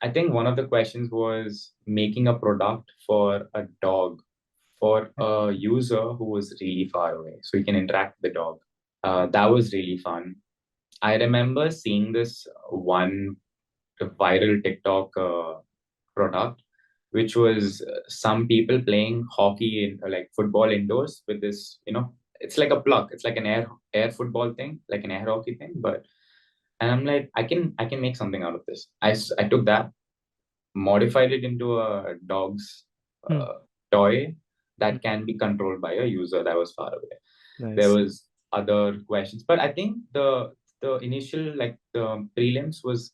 I think one of the questions was making a product for a dog, for a user who was really far away, so he can interact with the dog. That was really fun. I remember seeing this one viral TikTok product, which was some people playing hockey in like football indoors with this, it's like a plug. It's like an air football thing, like an air hockey thing. But and I'm like, I can make something out of this. I took that, modified it into a dog's Hmm. toy Hmm. that can be controlled by a user that was far away. There Nice. was other questions, but I think the initial like the prelims was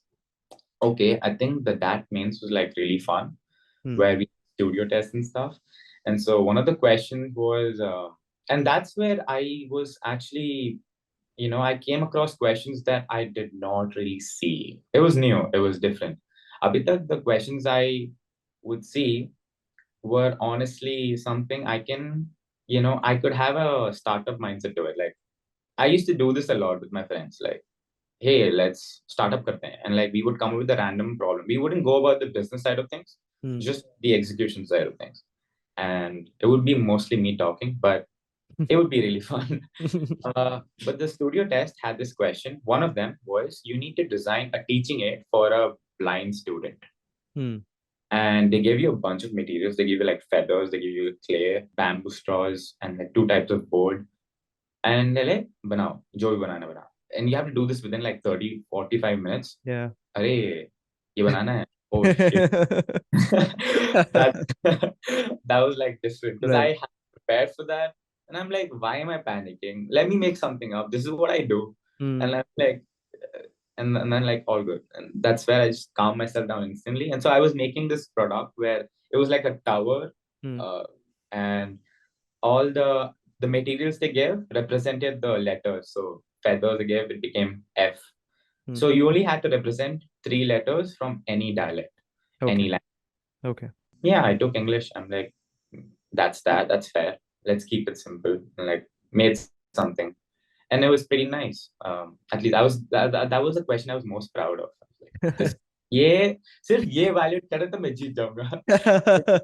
okay. I think that mains was like really fun, Hmm. where we studio tests and stuff. And so one of the questions was, and that's where I was actually, I came across questions that I did not really see. It was new, it was different. Abhi tak, the questions I would see were honestly something I could have a startup mindset to it. Like, I used to do this a lot with my friends. Like, hey, let's start up karte hain. And like we would come up with a random problem. We wouldn't go about the business side of things, Hmm. just the execution side of things. And it would be mostly me talking, but it would be really fun. But the studio test had this question. One of them was you need to design a teaching aid for a blind student. Hmm. And they gave you a bunch of materials. They give you like feathers, they give you clay, bamboo straws, and like two types of board. And they're like, banao, jo bhi banana banao. And you have to do this within like 30, 45 minutes. Yeah. Arey, ye banana hai. Oh shit. that that was like different because I Right. had prepared for that. And I'm like, why am I panicking? Let me make something up. This is what I do. And Hmm. I'm like, and then like all good. And that's where I just calm myself down instantly. And so I was making this product where it was like a tower, Hmm. uh, and all the materials they gave represented the letters. So feathers they gave, it became F. Hmm. So you only had to represent three letters from any dialect, any Okay. language. Okay. Yeah, I took English. I'm like, that's that. That's fair. Let's keep it simple. And like made something, and it was pretty nice. At least that was the question I was most proud of. I was like, this ये सिर्फ ये valid करे तो मैं जीत जाऊंगा.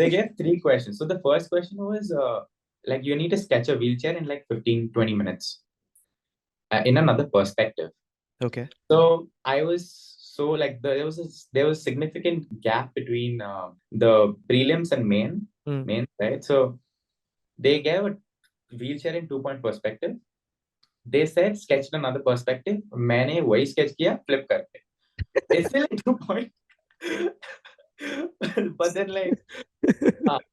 They gave three questions. So the first question was like you need to sketch a wheelchair in like 15-20 minutes in another perspective. Okay. So I was so like there was significant gap between the prelims and Hmm. main, right? So they gave a wheelchair in 2 point perspective. They said sketch in another perspective. मैंने वही sketch किया flip करके. It's still in 2 point. But then like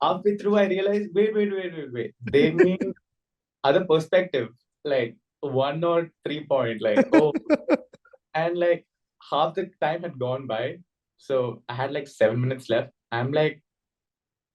halfway through I realized wait. They mean other perspective, like 1 or 3 point, like oh, and like half the time had gone by, so I had like 7 minutes left. I'm like,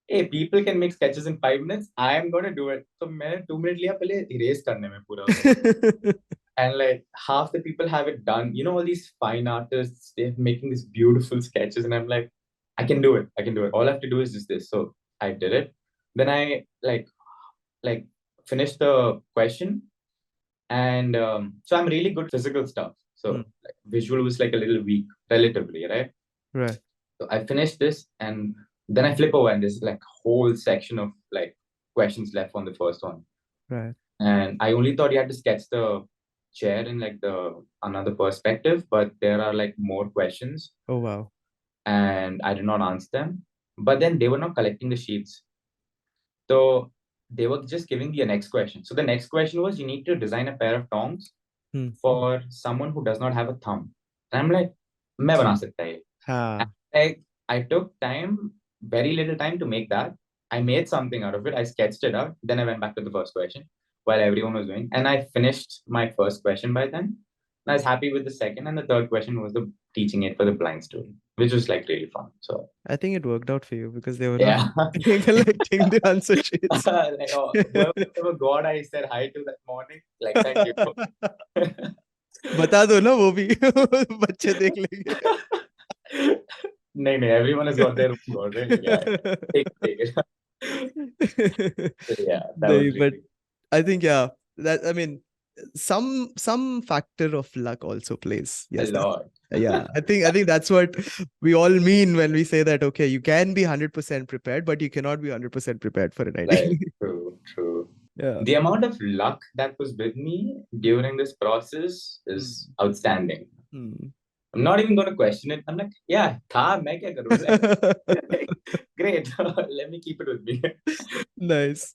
hey, people can make sketches in 5 minutes. I am gonna do it. So मैंने 2 minute लिया पहले erase करने में पूरा उसे. And like half the people have it done. All these fine artists, they're making these beautiful sketches, and I'm like, I can do it. I can do it. All I have to do is just this. So I did it. Then I like finished the question, and so I'm really good physical stuff. Hmm. So like, visual was like a little weak relatively, right? Right. So I finished this, and then I flip over, and there's like whole section of like questions left on the first one. Right. And I only thought you had to sketch the chair in like the another perspective, but there are like more questions, Oh, wow. and I did not answer them. But then they were not collecting the sheets, so they were just giving the next question. So the next question was you need to design a pair of tongs Hmm. for someone who does not have a thumb. And I'm like, मैं बना सकता है ये. And Ha. like I took time, very little time to make that. I made something out of it. I sketched it out. Then I went back to the first question while everyone was doing. And I finished my first question by then. And I was happy with the second. And the third question was the teaching it for the blind student, which was like really fun. So I think it worked out for you because they were not yeah. collecting the answer sheets. Like, oh, whoever God I said hi to that morning, like thank you. बता दो ना वो भी बच्चे देख लेंगे. No, everyone has got their own God, right? Yeah, take it. So, yeah, that नहीं, was but really. I think, yeah, that, I mean, some factor of luck also plays. A Yes, lot. yeah. I think that's what we all mean when we say that. Okay, you can be 100% prepared, but you cannot be 100% prepared for an Like, idea. true. Yeah. The amount of luck that was with me during this process is outstanding. Hmm. I'm not even going to question it. I'm like, yeah, tha, main kya karu? Like, great. Let me keep it with me. Nice.